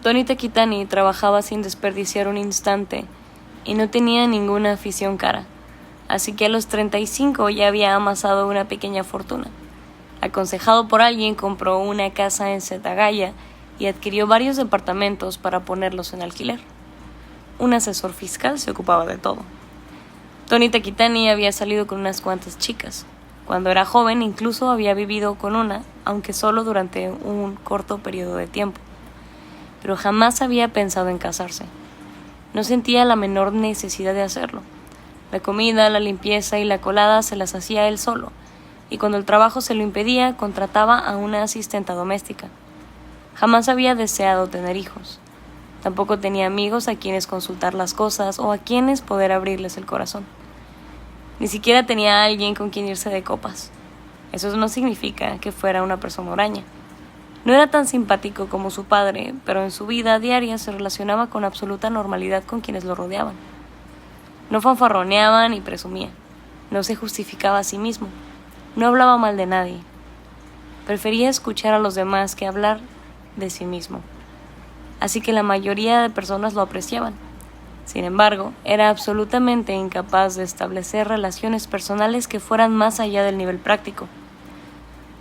Tony Takitani trabajaba sin desperdiciar un instante y no tenía ninguna afición cara, así que a los 35 ya había amasado una pequeña fortuna. Aconsejado por alguien, compró una casa en Setagaya y adquirió varios departamentos para ponerlos en alquiler. Un asesor fiscal se ocupaba de todo. Tony Takitani había salido con unas cuantas chicas. Cuando era joven incluso había vivido con una, aunque solo durante un corto periodo de tiempo. Pero jamás había pensado en casarse. No sentía la menor necesidad de hacerlo. La comida, la limpieza y la colada se las hacía él solo, y cuando el trabajo se lo impedía, contrataba a una asistenta doméstica. Jamás había deseado tener hijos. Tampoco tenía amigos a quienes consultar las cosas o a quienes poder abrirles el corazón. Ni siquiera tenía a alguien con quien irse de copas. Eso no significa que fuera una persona huraña. No era tan simpático como su padre, pero en su vida diaria se relacionaba con absoluta normalidad con quienes lo rodeaban. No fanfarroneaba ni presumía. No se justificaba a sí mismo. No hablaba mal de nadie. Prefería escuchar a los demás que hablar de sí mismo. Así que la mayoría de personas lo apreciaban. Sin embargo, era absolutamente incapaz de establecer relaciones personales que fueran más allá del nivel práctico.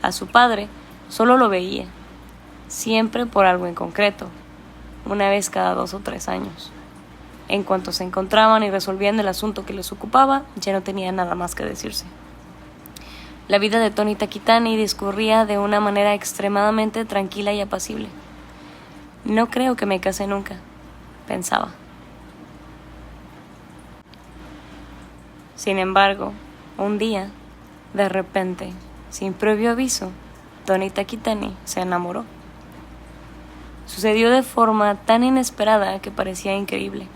A su padre solo lo veía, siempre por algo en concreto, una vez cada 2 o 3 años. En cuanto se encontraban y resolvían el asunto que les ocupaba, ya no tenía nada más que decirse. La vida de Tony Takitani discurría de una manera extremadamente tranquila y apacible. No creo que me case nunca, pensaba. Sin embargo, un día, de repente, sin previo aviso, Tony Takitani se enamoró. Sucedió de forma tan inesperada que parecía increíble.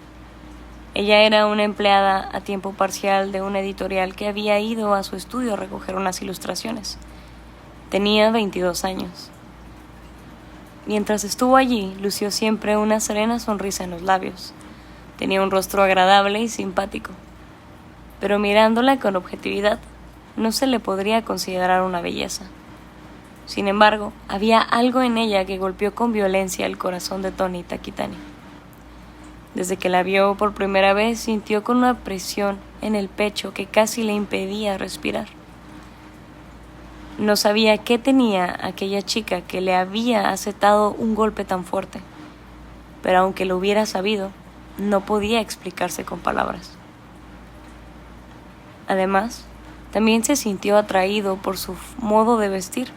Ella era una empleada a tiempo parcial de una editorial que había ido a su estudio a recoger unas ilustraciones. Tenía 22 años. Mientras estuvo allí, lució siempre una serena sonrisa en los labios. Tenía un rostro agradable y simpático. Pero mirándola con objetividad, no se le podría considerar una belleza. Sin embargo, había algo en ella que golpeó con violencia el corazón de Tony Takitani. Desde que la vio por primera vez, sintió con una presión en el pecho que casi le impedía respirar. No sabía qué tenía aquella chica que le había asestado un golpe tan fuerte, pero aunque lo hubiera sabido, no podía explicarse con palabras. Además, también se sintió atraído por su modo de vestir.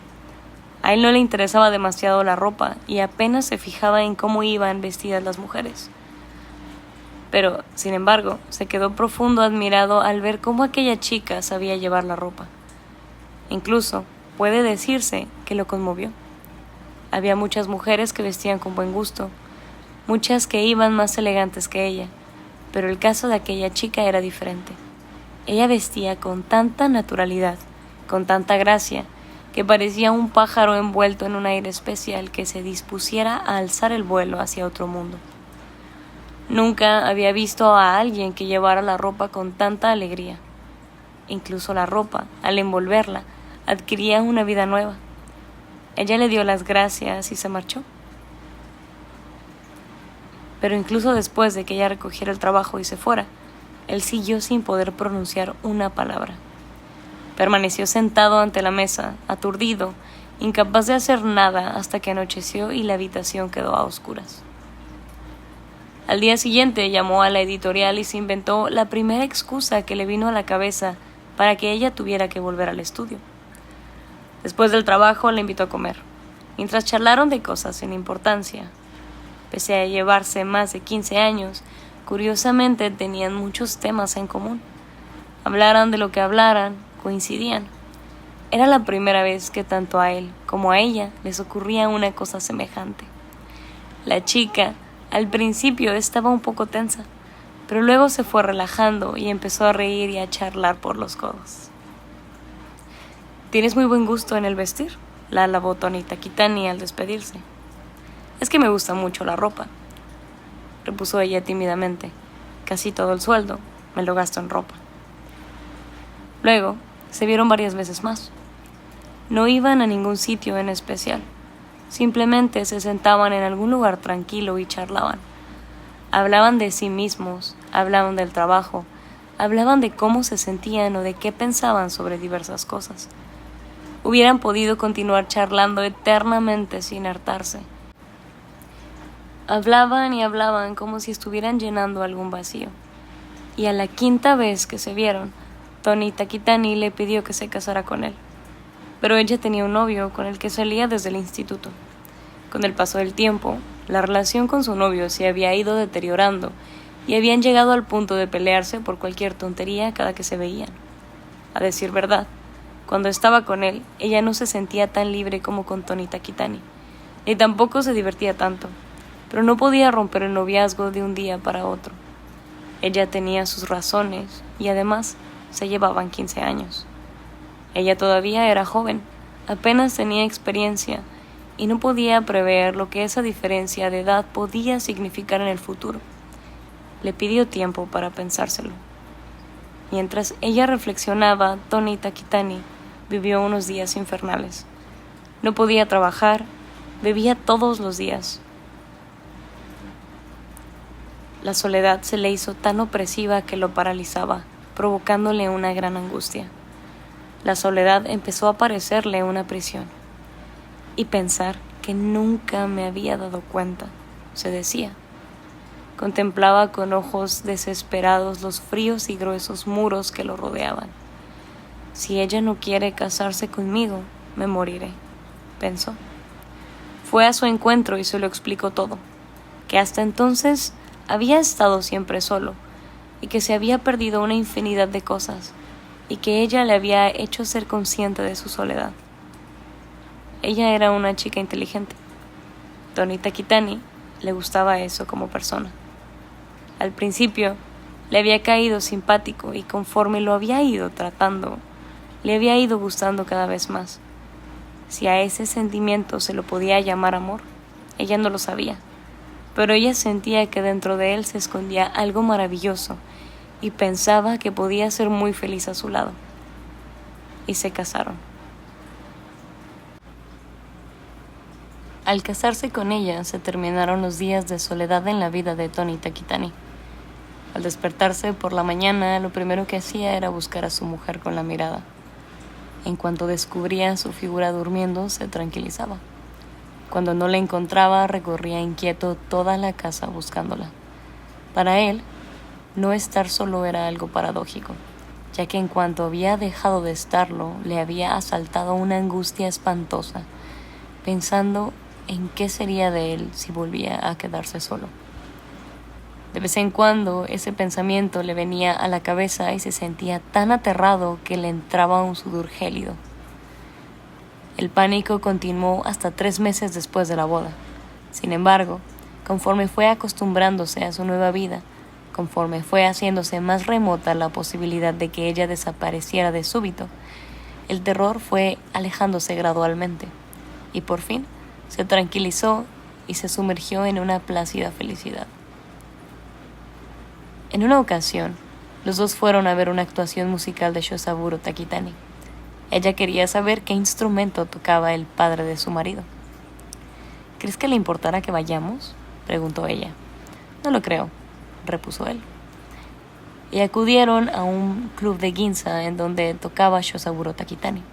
A él no le interesaba demasiado la ropa y apenas se fijaba en cómo iban vestidas las mujeres. Pero, sin embargo, se quedó profundo admirado al ver cómo aquella chica sabía llevar la ropa. Incluso, puede decirse que lo conmovió. Había muchas mujeres que vestían con buen gusto, muchas que iban más elegantes que ella, pero el caso de aquella chica era diferente. Ella vestía con tanta naturalidad, con tanta gracia, que parecía un pájaro envuelto en un aire especial que se dispusiera a alzar el vuelo hacia otro mundo. Nunca había visto a alguien que llevara la ropa con tanta alegría. Incluso la ropa, al envolverla, adquiría una vida nueva. Ella le dio las gracias y se marchó. Pero incluso después de que ella recogiera el trabajo y se fuera, él siguió sin poder pronunciar una palabra. Permaneció sentado ante la mesa, aturdido, incapaz de hacer nada hasta que anocheció y la habitación quedó a oscuras. Al día siguiente llamó a la editorial y se inventó la primera excusa que le vino a la cabeza para que ella tuviera que volver al estudio. Después del trabajo la invitó a comer, mientras charlaron de cosas sin importancia. Pese a llevarse más de 15 años, curiosamente tenían muchos temas en común. Hablaran de lo que hablaran, coincidían. Era la primera vez que tanto a él como a ella les ocurría una cosa semejante. La chica, al principio, estaba un poco tensa, pero luego se fue relajando y empezó a reír y a charlar por los codos. «Tienes muy buen gusto en el vestir», la alabó Tony Takitani al despedirse. «Es que me gusta mucho la ropa», repuso ella tímidamente. «Casi todo el sueldo me lo gasto en ropa». Luego se vieron varias veces más. No iban a ningún sitio en especial. Simplemente se sentaban en algún lugar tranquilo y charlaban. Hablaban de sí mismos, hablaban del trabajo, hablaban de cómo se sentían o de qué pensaban sobre diversas cosas. Hubieran podido continuar charlando eternamente sin hartarse. Hablaban y hablaban como si estuvieran llenando algún vacío. Y a la quinta vez que se vieron, Tony Takitani le pidió que se casara con él. Pero ella tenía un novio con el que salía desde el instituto. Con el paso del tiempo, la relación con su novio se había ido deteriorando y habían llegado al punto de pelearse por cualquier tontería cada que se veían. A decir verdad, cuando estaba con él, ella no se sentía tan libre como con Tony Takitani, ni tampoco se divertía tanto, pero no podía romper el noviazgo de un día para otro. Ella tenía sus razones y además se llevaban 15 años. Ella todavía era joven, apenas tenía experiencia y no podía prever lo que esa diferencia de edad podía significar en el futuro. Le pidió tiempo para pensárselo. Mientras ella reflexionaba, Tony Takitani vivió unos días infernales. No podía trabajar, bebía todos los días. La soledad se le hizo tan opresiva que lo paralizaba, provocándole una gran angustia. La soledad empezó a parecerle una prisión. Y pensar que nunca me había dado cuenta, se decía. Contemplaba con ojos desesperados los fríos y gruesos muros que lo rodeaban. Si ella no quiere casarse conmigo, me moriré, pensó. Fue a su encuentro y se lo explicó todo, que hasta entonces había estado siempre solo y que se había perdido una infinidad de cosas y que ella le había hecho ser consciente de su soledad. Ella era una chica inteligente. Tony Takitani le gustaba eso como persona. Al principio le había caído simpático y conforme lo había ido tratando, le había ido gustando cada vez más. Si a ese sentimiento se lo podía llamar amor, ella no lo sabía, pero ella sentía que dentro de él se escondía algo maravilloso y pensaba que podía ser muy feliz a su lado. Y se casaron. Al casarse con ella, se terminaron los días de soledad en la vida de Tony Takitani. Al despertarse por la mañana, lo primero que hacía era buscar a su mujer con la mirada. En cuanto descubría su figura durmiendo, se tranquilizaba. Cuando no la encontraba, recorría inquieto toda la casa buscándola. Para él, no estar solo era algo paradójico, ya que en cuanto había dejado de estarlo, le había asaltado una angustia espantosa, pensando en qué sería de él si volvía a quedarse solo. De vez en cuando ese pensamiento le venía a la cabeza y se sentía tan aterrado que le entraba un sudor gélido. El pánico continuó hasta 3 meses después de la boda. Sin embargo, conforme fue acostumbrándose a su nueva vida, conforme fue haciéndose más remota la posibilidad de que ella desapareciera de súbito, el terror fue alejándose gradualmente, y por fin se tranquilizó y se sumergió en una plácida felicidad. En una ocasión, los dos fueron a ver una actuación musical de Shosaburo Takitani. Ella quería saber qué instrumento tocaba el padre de su marido. ¿Crees que le importará que vayamos?, preguntó ella. No lo creo, repuso él. Y acudieron a un club de Ginza en donde tocaba Shosaburo Takitani.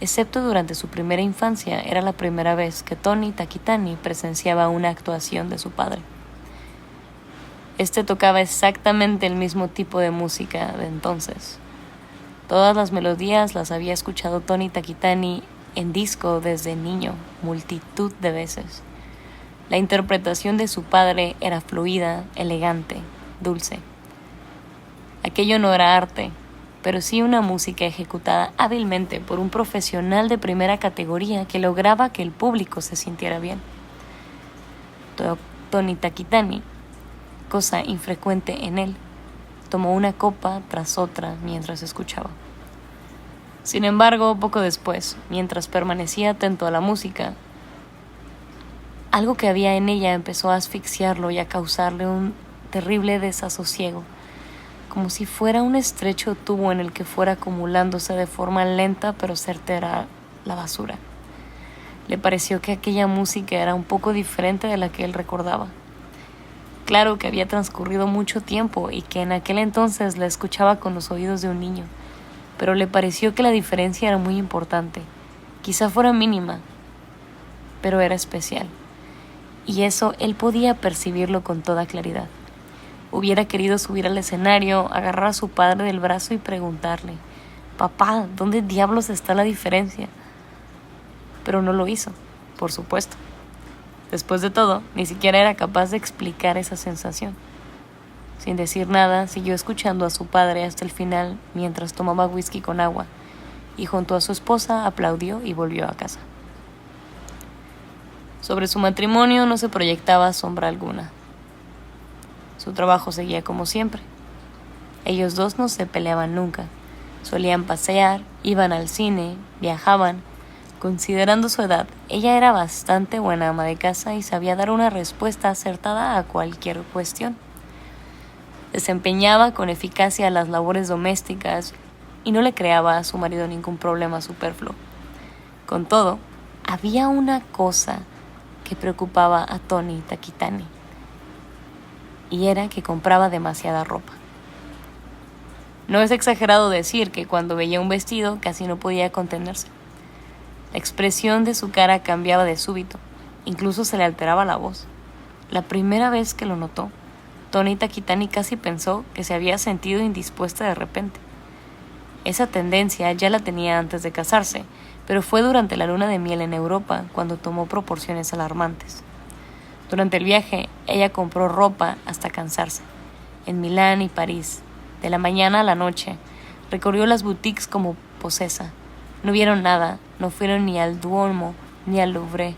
Excepto durante su primera infancia, era la primera vez que Tony Takitani presenciaba una actuación de su padre. Este tocaba exactamente el mismo tipo de música de entonces. Todas las melodías las había escuchado Tony Takitani en disco desde niño, multitud de veces. La interpretación de su padre era fluida, elegante, dulce. Aquello no era arte, pero sí una música ejecutada hábilmente por un profesional de primera categoría que lograba que el público se sintiera bien. Tony Takitani, cosa infrecuente en él, tomó una copa tras otra mientras escuchaba. Sin embargo, poco después, mientras permanecía atento a la música, algo que había en ella empezó a asfixiarlo y a causarle un terrible desasosiego, como si fuera un estrecho tubo en el que fuera acumulándose de forma lenta pero certera la basura. Le pareció que aquella música era un poco diferente de la que él recordaba. Claro que había transcurrido mucho tiempo y que en aquel entonces la escuchaba con los oídos de un niño, pero le pareció que la diferencia era muy importante. Quizá fuera mínima, pero era especial. Y eso él podía percibirlo con toda claridad. Hubiera querido subir al escenario, agarrar a su padre del brazo y preguntarle: «Papá, ¿dónde diablos está la diferencia?». Pero no lo hizo, por supuesto. Después de todo, ni siquiera era capaz de explicar esa sensación. Sin decir nada, siguió escuchando a su padre hasta el final mientras tomaba whisky con agua, y junto a su esposa aplaudió y volvió a casa. Sobre su matrimonio no se proyectaba sombra alguna. Su trabajo seguía como siempre. Ellos dos no se peleaban nunca. Solían pasear, iban al cine, viajaban. Considerando su edad, ella era bastante buena ama de casa y sabía dar una respuesta acertada a cualquier cuestión. Desempeñaba con eficacia las labores domésticas y no le creaba a su marido ningún problema superfluo. Con todo, había una cosa que preocupaba a Tony Takitani, y era que compraba demasiada ropa. No es exagerado decir que cuando veía un vestido casi no podía contenerse. La expresión de su cara cambiaba de súbito, incluso se le alteraba la voz. La primera vez que lo notó, Tony Takitani casi pensó que se había sentido indispuesta de repente. Esa tendencia ya la tenía antes de casarse, pero fue durante la luna de miel en Europa cuando tomó proporciones alarmantes. Durante el viaje, ella compró ropa hasta cansarse. En Milán y París, de la mañana a la noche, recorrió las boutiques como posesa. No vieron nada, no fueron ni al Duomo ni al Louvre.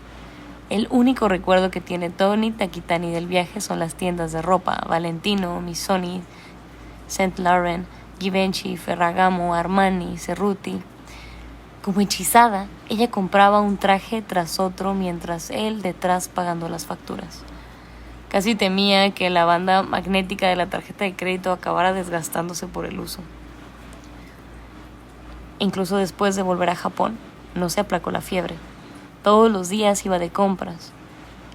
El único recuerdo que tiene Tony Takitani del viaje son las tiendas de ropa: Valentino, Missoni, Saint Laurent, Givenchy, Ferragamo, Armani, Cerruti. Como hechizada, ella compraba un traje tras otro mientras él detrás pagando las facturas. Casi temía que la banda magnética de la tarjeta de crédito acabara desgastándose por el uso. Incluso después de volver a Japón, no se aplacó la fiebre. Todos los días iba de compras.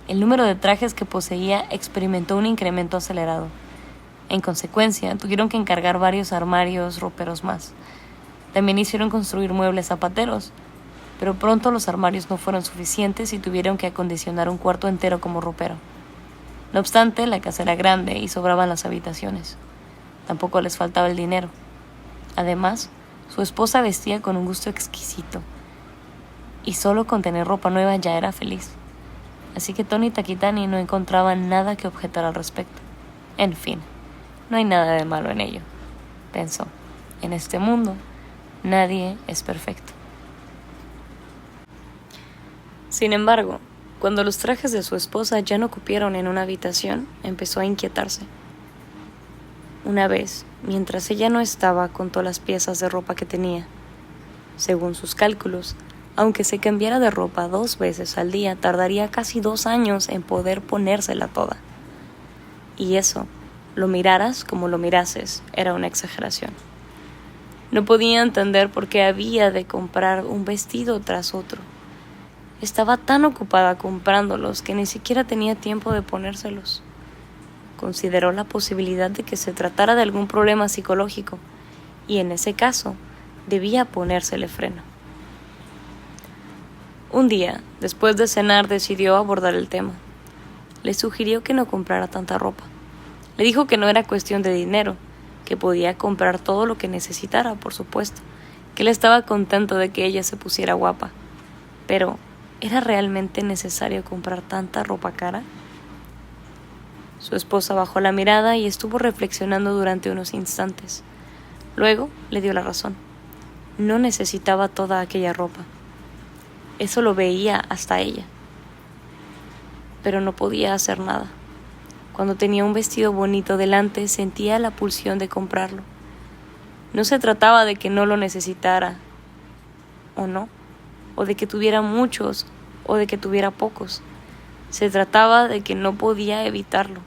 El número de trajes que poseía experimentó un incremento acelerado. En consecuencia, tuvieron que encargar varios armarios roperos más. También hicieron construir muebles zapateros, pero pronto los armarios no fueron suficientes y tuvieron que acondicionar un cuarto entero como ropero. No obstante, la casa era grande y sobraban las habitaciones. Tampoco les faltaba el dinero. Además, su esposa vestía con un gusto exquisito, y solo con tener ropa nueva ya era feliz. Así que Tony Takitani no encontraba nada que objetar al respecto. En fin, no hay nada de malo en ello, pensó. En este mundo, nadie es perfecto. Sin embargo, cuando los trajes de su esposa ya no cupieron en una habitación, empezó a inquietarse. Una vez, mientras ella no estaba, contó las piezas de ropa que tenía. Según sus cálculos, aunque se cambiara de ropa 2 veces al día, tardaría casi 2 años en poder ponérsela toda. Y eso, lo miraras como lo mirases, era una exageración. No podía entender por qué había de comprar un vestido tras otro. Estaba tan ocupada comprándolos que ni siquiera tenía tiempo de ponérselos. Consideró la posibilidad de que se tratara de algún problema psicológico, y en ese caso, debía ponérsele freno. Un día, después de cenar, decidió abordar el tema. Le sugirió que no comprara tanta ropa. Le dijo que no era cuestión de dinero, que podía comprar todo lo que necesitara, por supuesto, que él estaba contento de que ella se pusiera guapa. Pero, ¿era realmente necesario comprar tanta ropa cara? Su esposa bajó la mirada y estuvo reflexionando durante unos instantes. Luego le dio la razón. No necesitaba toda aquella ropa. Eso lo veía hasta ella. Pero no podía hacer nada. Cuando tenía un vestido bonito delante, sentía la pulsión de comprarlo. No se trataba de que no lo necesitara, o no, o de que tuviera muchos, o de que tuviera pocos. Se trataba de que no podía evitarlo.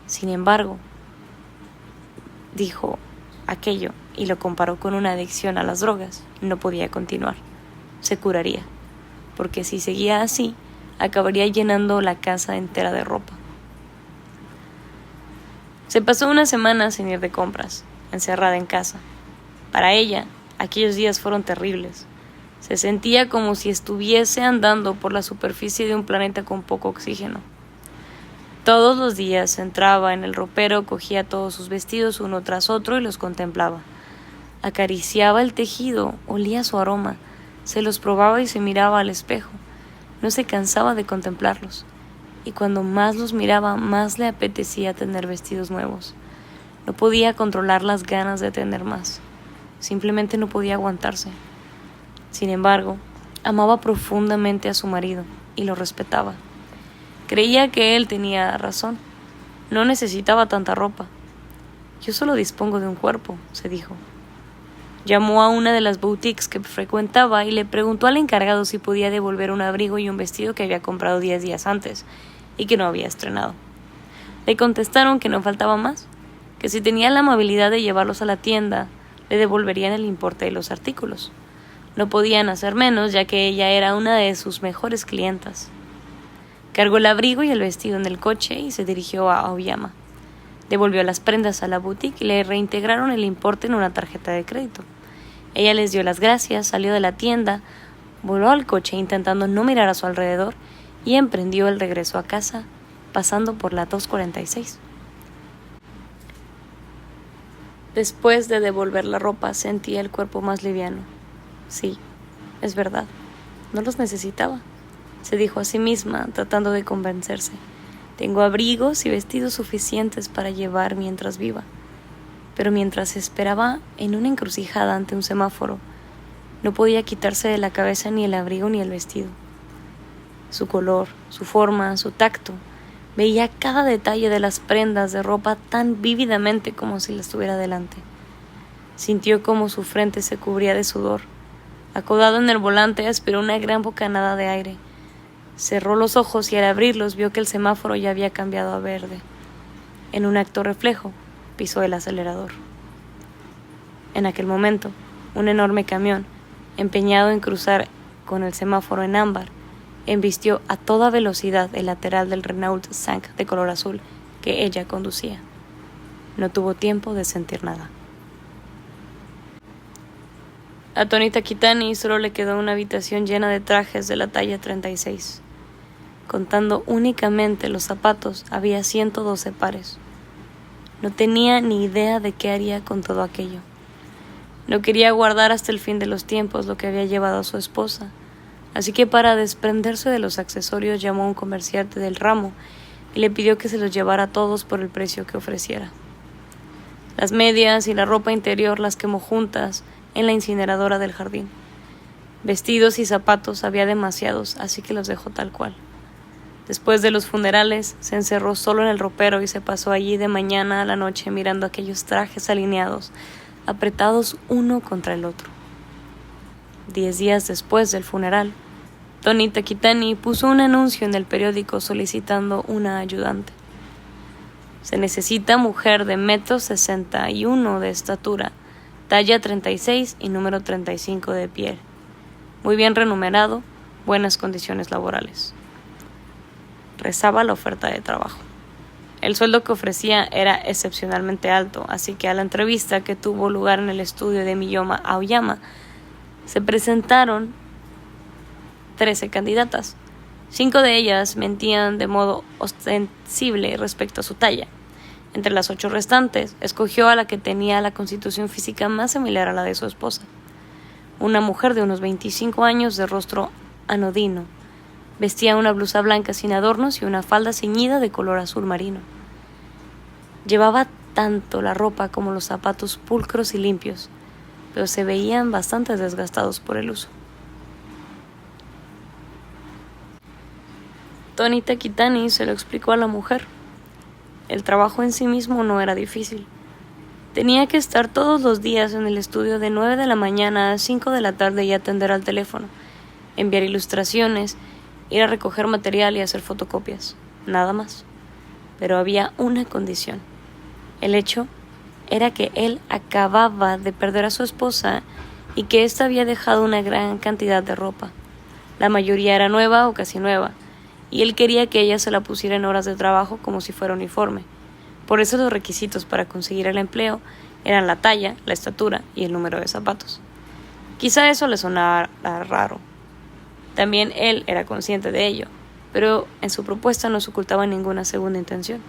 Sin embargo, dijo aquello y lo comparó con una adicción a las drogas. No podía continuar. Se curaría, porque si seguía así, acabaría llenando la casa entera de ropa. Se pasó una semana sin ir de compras, encerrada en casa. Para ella, aquellos días fueron terribles. Se sentía como si estuviese andando por la superficie de un planeta con poco oxígeno. Todos los días entraba en el ropero, cogía todos sus vestidos uno tras otro y los contemplaba. Acariciaba el tejido, olía su aroma, se los probaba y se miraba al espejo. No se cansaba de contemplarlos. Y cuando más los miraba, más le apetecía tener vestidos nuevos. No podía controlar las ganas de tener más. Simplemente no podía aguantarse. Sin embargo, amaba profundamente a su marido y lo respetaba. Creía que él tenía razón. No necesitaba tanta ropa. Yo solo dispongo de un cuerpo, se dijo. Llamó a una de las boutiques que frecuentaba y le preguntó al encargado si podía devolver un abrigo y un vestido que había comprado 10 días antes y que no había estrenado. Le contestaron que no faltaba más, que si tenía la amabilidad de llevarlos a la tienda, le devolverían el importe de los artículos. No podían hacer menos, ya que ella era una de sus mejores clientas. Cargó el abrigo y el vestido en el coche y se dirigió a Aoyama. Devolvió las prendas a la boutique y le reintegraron el importe en una tarjeta de crédito. Ella les dio las gracias, salió de la tienda, voló al coche intentando no mirar a su alrededor y emprendió el regreso a casa, pasando por la 246. Después de devolver la ropa, sentía el cuerpo más liviano. Sí, es verdad, no los necesitaba, se dijo a sí misma, tratando de convencerse. Tengo abrigos y vestidos suficientes para llevar mientras viva. Pero mientras esperaba en una encrucijada ante un semáforo, no podía quitarse de la cabeza ni el abrigo ni el vestido. Su color, su forma, su tacto. Veía cada detalle de las prendas de ropa tan vívidamente como si las tuviera delante. Sintió como su frente se cubría de sudor. Acodado en el volante, aspiró una gran bocanada de aire. Cerró los ojos y al abrirlos vio que el semáforo ya había cambiado a verde. En un acto reflejo, pisó el acelerador. En aquel momento, un enorme camión, empeñado en cruzar con el semáforo en ámbar, embistió a toda velocidad el lateral del Renault 5 de color azul que ella conducía. No tuvo tiempo de sentir nada. A Tony Takitani solo le quedó una habitación llena de trajes de la talla 36. Contando únicamente los zapatos, había 112 pares. No tenía ni idea de qué haría con todo aquello. No quería guardar hasta el fin de los tiempos lo que había llevado a su esposa, así que para desprenderse de los accesorios llamó a un comerciante del ramo y le pidió que se los llevara todos por el precio que ofreciera. Las medias y la ropa interior las quemó juntas en la incineradora del jardín. Vestidos y zapatos había demasiados, así que los dejó tal cual. Después de los funerales, se encerró solo en el ropero y se pasó allí de mañana a la noche mirando aquellos trajes alineados, apretados uno contra el otro. 10 días después del funeral, Tony Takitani puso un anuncio en el periódico solicitando una ayudante. Se necesita mujer de 1,61 m de estatura, talla 36 y número 35 de piel. Muy bien remunerado, buenas condiciones laborales. Rezaba la oferta de trabajo. El sueldo que ofrecía era excepcionalmente alto, así que a la entrevista que tuvo lugar en el estudio de Miyoma Aoyama, se presentaron 13 candidatas. 5 de ellas mentían de modo ostensible respecto a su talla. Entre las 8 restantes, escogió a la que tenía la constitución física más similar a la de su esposa. Una mujer de unos 25 años de rostro anodino. Vestía una blusa blanca sin adornos y una falda ceñida de color azul marino. Llevaba tanto la ropa como los zapatos pulcros y limpios, pero se veían bastante desgastados por el uso. Tony Takitani se lo explicó a la mujer. El trabajo en sí mismo no era difícil. Tenía que estar todos los días en el estudio de 9 de la mañana a 5 de la tarde y atender al teléfono, enviar ilustraciones, ir a recoger material y hacer fotocopias. Nada más. Pero había una condición. El hecho era que él acababa de perder a su esposa y que ésta había dejado una gran cantidad de ropa. La mayoría era nueva o casi nueva, y él quería que ella se la pusiera en horas de trabajo como si fuera uniforme. Por eso los requisitos para conseguir el empleo eran la talla, la estatura y el número de zapatos. Quizá eso le sonara raro. También él era consciente de ello, pero en su propuesta no se ocultaba ninguna segunda intención.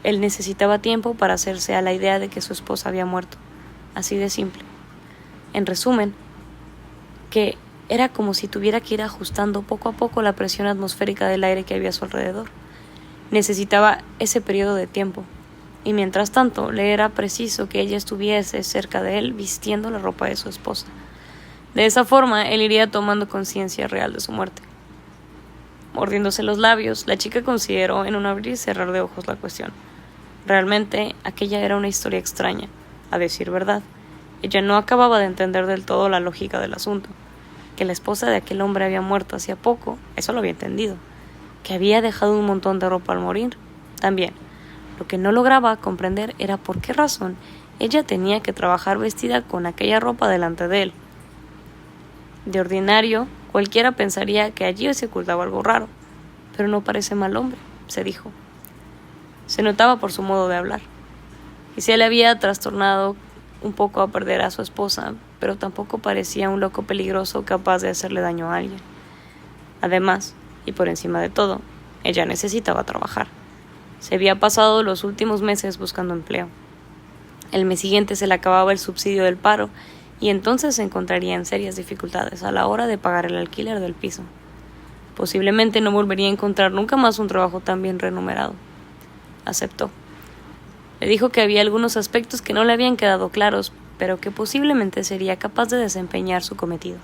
Él necesitaba tiempo para hacerse a la idea de que su esposa había muerto. Así de simple. En resumen, que era como si tuviera que ir ajustando poco a poco la presión atmosférica del aire que había a su alrededor. Necesitaba ese periodo de tiempo, y mientras tanto le era preciso que ella estuviese cerca de él vistiendo la ropa de su esposa. De esa forma, él iría tomando conciencia real de su muerte. Mordiéndose los labios, la chica consideró en un abrir y cerrar de ojos la cuestión. Realmente, aquella era una historia extraña, a decir verdad. Ella no acababa de entender del todo la lógica del asunto. Que la esposa de aquel hombre había muerto hacía poco, eso lo había entendido. Que había dejado un montón de ropa al morir, también. Lo que no lograba comprender era por qué razón ella tenía que trabajar vestida con aquella ropa delante de él. De ordinario, cualquiera pensaría que allí se ocultaba algo raro, pero no parece mal hombre, se dijo. Se notaba por su modo de hablar. Y se le había trastornado un poco a perder a su esposa, pero tampoco parecía un loco peligroso capaz de hacerle daño a alguien. Además, y por encima de todo, ella necesitaba trabajar. Se había pasado los últimos meses buscando empleo. El mes siguiente se le acababa el subsidio del paro y entonces se encontraría en serias dificultades a la hora de pagar el alquiler del piso. Posiblemente no volvería a encontrar nunca más un trabajo tan bien remunerado. Aceptó. Le dijo que había algunos aspectos que no le habían quedado claros, pero que posiblemente sería capaz de desempeñar su cometido.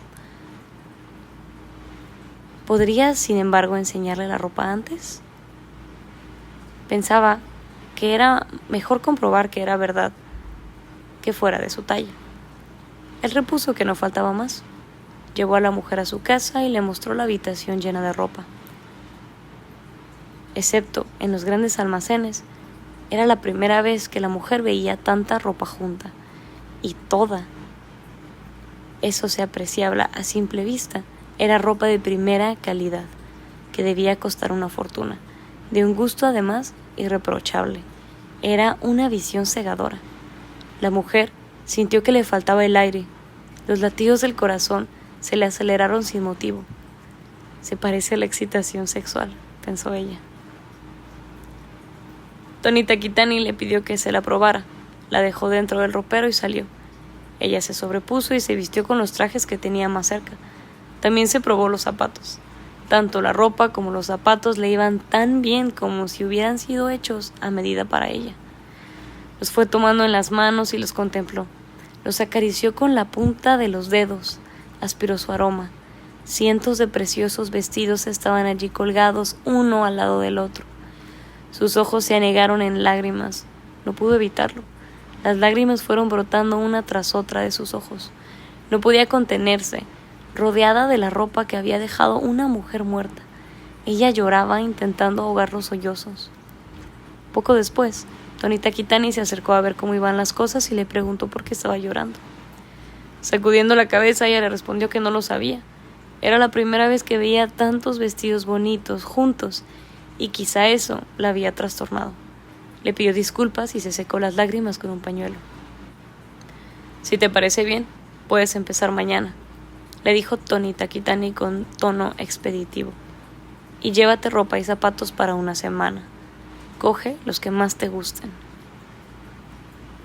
¿Podría, sin embargo, enseñarle la ropa antes? Pensaba que era mejor comprobar que era verdad que fuera de su talla. Él repuso que no faltaba más. Llevó a la mujer a su casa y le mostró la habitación llena de ropa. Excepto en los grandes almacenes, era la primera vez que la mujer veía tanta ropa junta, y toda. Eso se apreciaba a simple vista. Era ropa de primera calidad, que debía costar una fortuna, de un gusto además irreprochable. Era una visión cegadora. La mujer sintió que le faltaba el aire. Los latidos del corazón se le aceleraron sin motivo. Se parece a la excitación sexual, pensó ella. Tony Takitani le pidió que se la probara. La dejó dentro del ropero y salió. Ella se sobrepuso y se vistió con los trajes que tenía más cerca. También se probó los zapatos. Tanto la ropa como los zapatos le iban tan bien como si hubieran sido hechos a medida para ella. Los fue tomando en las manos y los contempló. Los acarició con la punta de los dedos. Aspiró su aroma. Cientos de preciosos vestidos estaban allí colgados uno al lado del otro. Sus ojos se anegaron en lágrimas. No pudo evitarlo. Las lágrimas fueron brotando una tras otra de sus ojos. No podía contenerse, rodeada de la ropa que había dejado una mujer muerta. Ella lloraba intentando ahogar los sollozos. Poco después, Tony Takitani se acercó a ver cómo iban las cosas y le preguntó por qué estaba llorando. Sacudiendo la cabeza, ella le respondió que no lo sabía. Era la primera vez que veía tantos vestidos bonitos juntos, y quizá eso la había trastornado. Le pidió disculpas y se secó las lágrimas con un pañuelo. «Si te parece bien, puedes empezar mañana», le dijo Tony Takitani con tono expeditivo. «Y llévate ropa y zapatos para una semana. Coge los que más te gusten».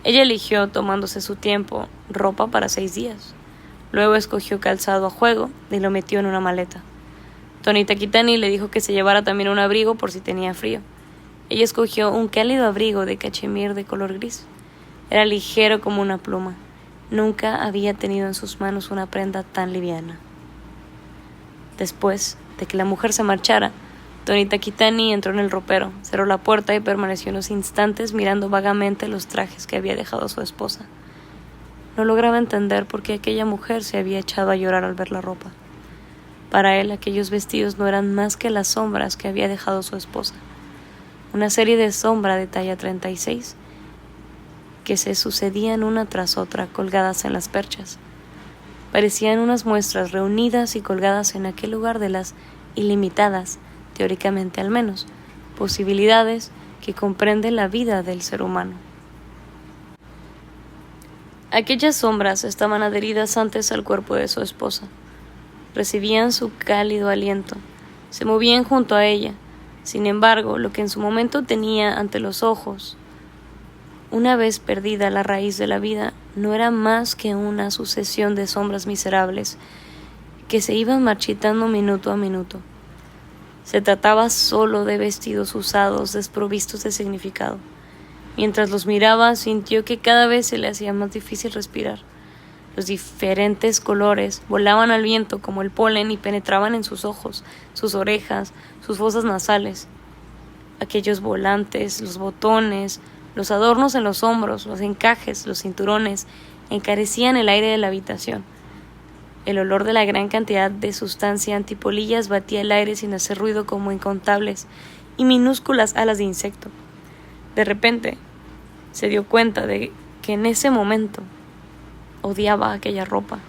Ella eligió, tomándose su tiempo, ropa para 6 días. Luego escogió calzado a juego y lo metió en una maleta. Tony Takitani le dijo que se llevara también un abrigo por si tenía frío. Ella escogió un cálido abrigo de cachemir de color gris. Era ligero como una pluma. Nunca había tenido en sus manos una prenda tan liviana. Después de que la mujer se marchara, Tony Takitani entró en el ropero, cerró la puerta y permaneció unos instantes mirando vagamente los trajes que había dejado su esposa. No lograba entender por qué aquella mujer se había echado a llorar al ver la ropa. Para él, aquellos vestidos no eran más que las sombras que había dejado su esposa. Una serie de sombras de talla 36 que se sucedían una tras otra colgadas en las perchas. parecían unas muestras reunidas y colgadas en aquel lugar de las ilimitadas, teóricamente al menos, posibilidades que comprende la vida del ser humano. Aquellas sombras estaban adheridas antes al cuerpo de su esposa. Recibían su cálido aliento, se movían junto a ella. Sin embargo, lo que en su momento tenía ante los ojos, una vez perdida la raíz de la vida, no era más que una sucesión de sombras miserables que se iban marchitando minuto a minuto. Se trataba solo de vestidos usados, desprovistos de significado. Mientras los miraba, sintió que cada vez se le hacía más difícil respirar. Los diferentes colores volaban al viento como el polen y penetraban en sus ojos, sus orejas, sus fosas nasales. Aquellos volantes, los botones, los adornos en los hombros, los encajes, los cinturones, encarecían el aire de la habitación. El olor de la gran cantidad de sustancia antipolillas batía el aire sin hacer ruido como incontables y minúsculas alas de insecto. De repente, se dio cuenta de que en ese momento odiaba aquella ropa.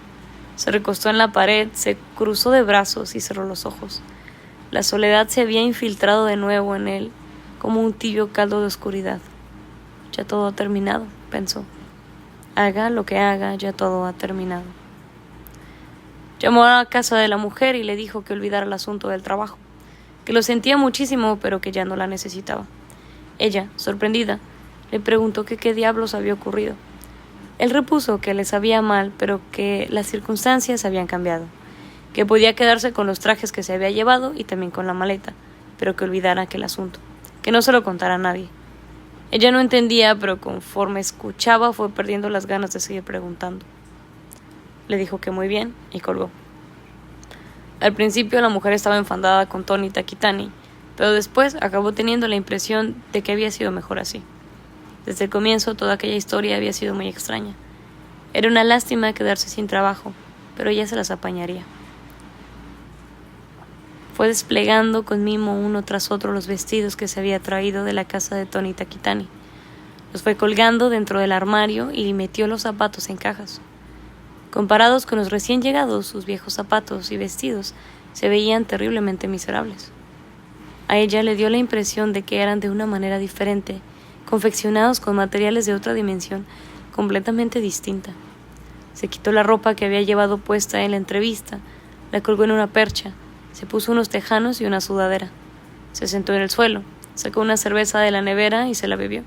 Se recostó en la pared, se cruzó de brazos y cerró los ojos. La soledad se había infiltrado de nuevo en él como un tibio caldo de oscuridad. Ya todo ha terminado, pensó. Haga lo que haga, ya todo ha terminado. Llamó a la casa de la mujer y le dijo que olvidara el asunto del trabajo, que lo sentía muchísimo, pero que ya no la necesitaba. Ella, sorprendida, le preguntó que qué diablos había ocurrido. Él repuso que le sabía mal, pero que las circunstancias habían cambiado, que podía quedarse con los trajes que se había llevado y también con la maleta, pero que olvidara aquel asunto, que no se lo contara a nadie. Ella no entendía, pero conforme escuchaba fue perdiendo las ganas de seguir preguntando. Le dijo que muy bien y colgó. Al principio la mujer estaba enfadada con Tony Takitani, pero después acabó teniendo la impresión de que había sido mejor así. Desde el comienzo toda aquella historia había sido muy extraña. Era una lástima quedarse sin trabajo, pero ella se las apañaría. Fue desplegando con mimo uno tras otro los vestidos que se había traído de la casa de Tony Takitani. Los fue colgando dentro del armario y metió los zapatos en cajas. Comparados con los recién llegados, sus viejos zapatos y vestidos se veían terriblemente miserables. A ella le dio la impresión de que eran de una manera diferente, confeccionados con materiales de otra dimensión, completamente distinta. Se quitó la ropa que había llevado puesta en la entrevista, la colgó en una percha, se puso unos tejanos y una sudadera. Se sentó en el suelo, sacó una cerveza de la nevera y se la bebió.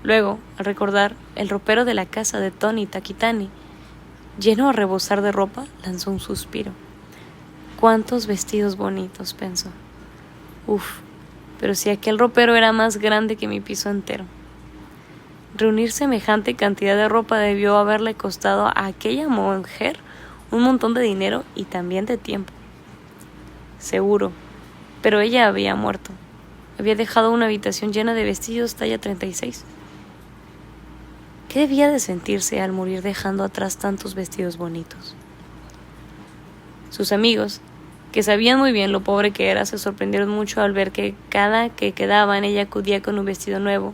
Luego, al recordar el ropero de la casa de Tony Takitani, lleno a rebosar de ropa, lanzó un suspiro. «¡Cuántos vestidos bonitos!», pensó. «Uf, pero si aquel ropero era más grande que mi piso entero». Reunir semejante cantidad de ropa debió haberle costado a aquella mujer un montón de dinero y también de tiempo. Seguro, pero ella había muerto. Había dejado una habitación llena de vestidos talla 36. ¿Qué debía de sentirse al morir dejando atrás tantos vestidos bonitos? Sus amigos, que sabían muy bien lo pobre que era, se sorprendieron mucho al ver que cada que quedaban ella acudía con un vestido nuevo,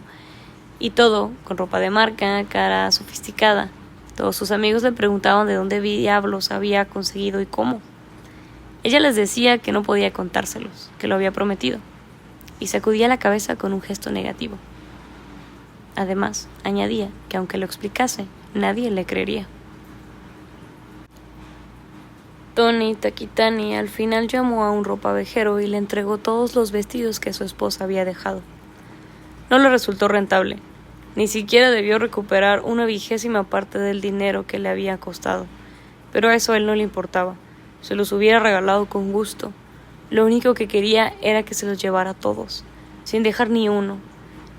y todo con ropa de marca, cara sofisticada. Todos sus amigos le preguntaban de dónde diablos había conseguido y cómo. Ella les decía que no podía contárselos, que lo había prometido, y sacudía la cabeza con un gesto negativo. Además, añadía que aunque lo explicase, nadie le creería. Tony Takitani al final llamó a un ropavejero y le entregó todos los vestidos que su esposa había dejado. No le resultó rentable, ni siquiera debió recuperar una 20ª parte del dinero que le había costado, pero a eso a él no le importaba. Se los hubiera regalado con gusto. Lo único que quería era que se los llevara todos, sin dejar ni uno,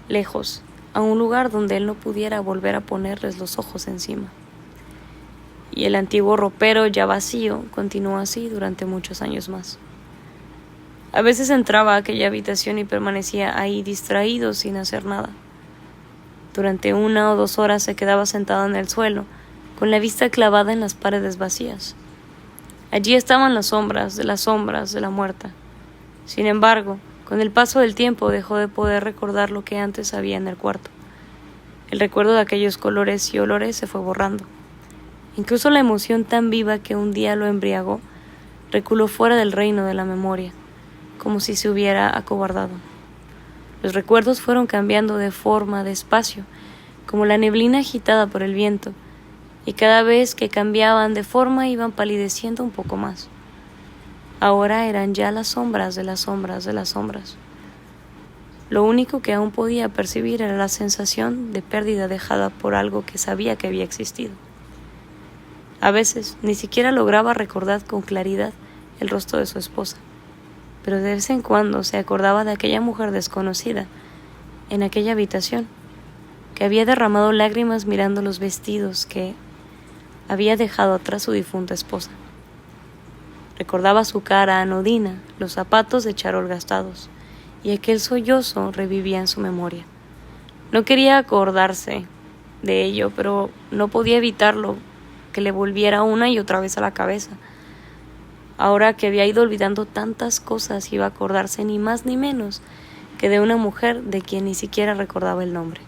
lejos, a un lugar donde él no pudiera volver a ponerles los ojos encima. Y el antiguo ropero, ya vacío, continuó así durante muchos años más. A veces entraba a aquella habitación y permanecía ahí distraído sin hacer nada. Durante 1 o 2 horas se quedaba sentado en el suelo, con la vista clavada en las paredes vacías. Allí estaban las sombras de la muerta. Sin embargo, con el paso del tiempo dejó de poder recordar lo que antes había en el cuarto. El recuerdo de aquellos colores y olores se fue borrando. Incluso la emoción tan viva que un día lo embriagó reculó fuera del reino de la memoria, como si se hubiera acobardado. Los recuerdos fueron cambiando de forma, despacio, como la neblina agitada por el viento, y cada vez que cambiaban de forma iban palideciendo un poco más. Ahora eran ya las sombras de las sombras de las sombras. Lo único que aún podía percibir era la sensación de pérdida dejada por algo que sabía que había existido. A veces ni siquiera lograba recordar con claridad el rostro de su esposa, pero de vez en cuando se acordaba de aquella mujer desconocida en aquella habitación, que había derramado lágrimas mirando los vestidos que había dejado atrás su difunta esposa. Recordaba su cara anodina, los zapatos de charol gastados, y aquel sollozo revivía en su memoria. No quería acordarse de ello, pero no podía evitarlo, que le volviera una y otra vez a la cabeza. Ahora que había ido olvidando tantas cosas, iba a acordarse ni más ni menos que de una mujer de quien ni siquiera recordaba el nombre.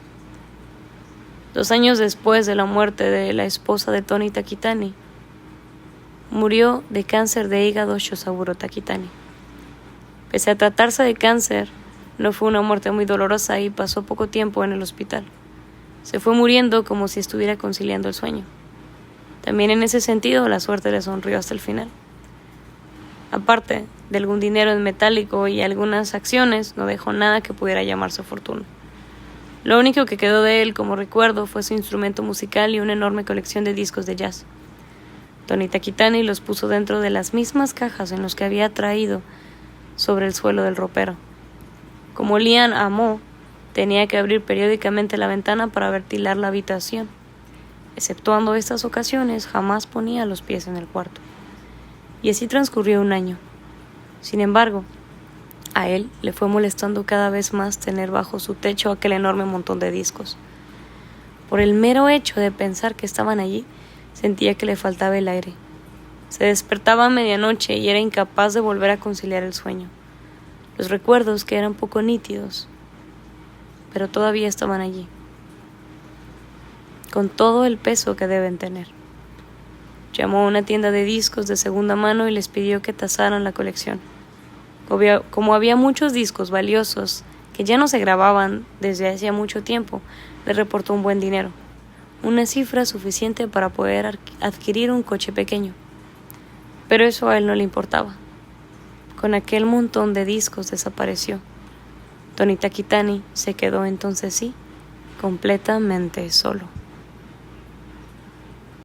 2 años después de la muerte de la esposa de Tony Takitani, murió de cáncer de hígado Shosaburo Takitani. Pese a tratarse de cáncer, no fue una muerte muy dolorosa y pasó poco tiempo en el hospital. Se fue muriendo como si estuviera conciliando el sueño. También en ese sentido, la suerte le sonrió hasta el final. Aparte de algún dinero en metálico y algunas acciones, no dejó nada que pudiera llamarse fortuna. Lo único que quedó de él como recuerdo fue su instrumento musical y una enorme colección de discos de jazz. Tony Takitani los puso dentro de las mismas cajas en las que había traído sobre el suelo del ropero. Como Lian amó, tenía que abrir periódicamente la ventana para ventilar la habitación. Exceptuando estas ocasiones, jamás ponía los pies en el cuarto. Y así transcurrió 1 año. Sin embargo, a él le fue molestando cada vez más tener bajo su techo aquel enorme montón de discos. Por el mero hecho de pensar que estaban allí, sentía que le faltaba el aire. Se despertaba a medianoche y era incapaz de volver a conciliar el sueño. Los recuerdos, que eran poco nítidos, pero todavía estaban allí, con todo el peso que deben tener. Llamó a una tienda de discos de segunda mano y les pidió que tasaran la colección. Como había muchos discos valiosos que ya no se grababan desde hacía mucho tiempo, le reportó un buen dinero, una cifra suficiente para poder adquirir un coche pequeño. Pero eso a él no le importaba. Con aquel montón de discos desapareció. Tony Takitani se quedó entonces sí, completamente solo.